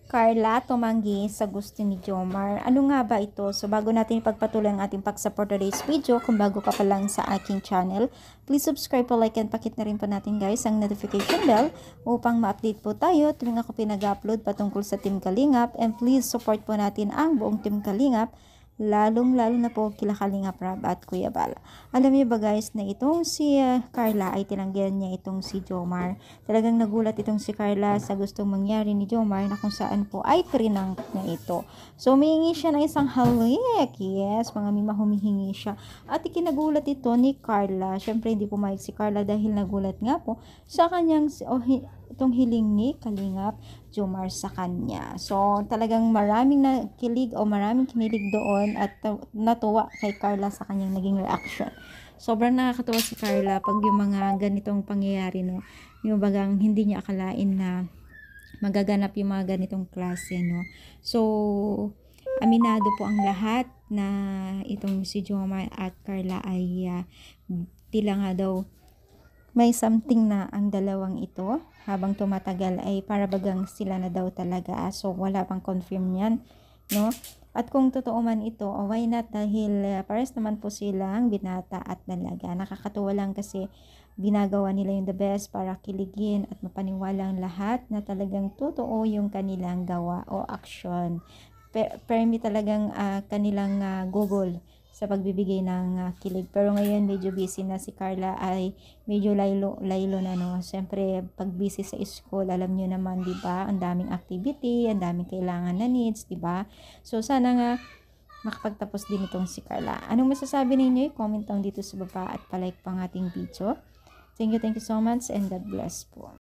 Carla tumanggi sa gusto ni Jomar. Ano nga ba ito? So bago natin ipagpatuloy ang ating pag-support today's video, kung bago ka pa lang sa aking channel, please subscribe po, like, and pakit na rin po natin guys ang notification bell upang ma-update po tayo tuwing ako pinag-upload patungkol sa Team Kalingap. And please support po natin ang buong Team Kalingap, lalong-lalo na po kila Kalingap Rab at Kuya Bal. Alam niyo ba guys na itong si Carla ay tinanggihan niya itong si Jomar. Talagang nagulat itong si Carla sa gustong mangyari ni Jomar na kung saan po ay prinangk niya ito. So humihingi siya ng isang halik. Yes, mga mima humihingi siya. At ikinagulat ito ni Carla. Syempre hindi pumayag si Carla dahil nagulat nga po sa kanyang itong hiling ni Kalingap Jomar sa kanya. So, talagang maraming nakilig o maraming kinilig doon at natuwa kay Carla sa kanyang naging reaction. Sobrang nakakatuwa si Carla pag yung mga ganitong pangyayari, no? Yung bagang hindi niya akalain na magaganap yung mga ganitong klase, no? So, aminado po ang lahat na itong si Jomar at Carla ay tila nga daw may something na ang dalawang ito. Habang tumatagal ay para bagang sila na daw talaga. So wala pang confirm yan, no? At kung totoo man ito, why not, dahil pares naman po silang binata at dalaga. Nakakatuwa lang kasi ginagawa nila yung the best para kiligin at mapaniwala ang lahat na talagang totoo yung kanilang gawa o action. Permi talagang kanilang Google sa pagbibigay ng kilig. Pero ngayon medyo busy na si Carla, ay medyo laylo na, no. Siyempre pag busy sa school, alam niyo naman, 'di ba? Ang daming activity, ang daming kailangan na needs, 'di ba? So sana nga makapagtapos din itong si Carla. Anong masasabi ninyo? I-comment down dito sa baba at pa-like pang ating video. Thank you so much and God bless po.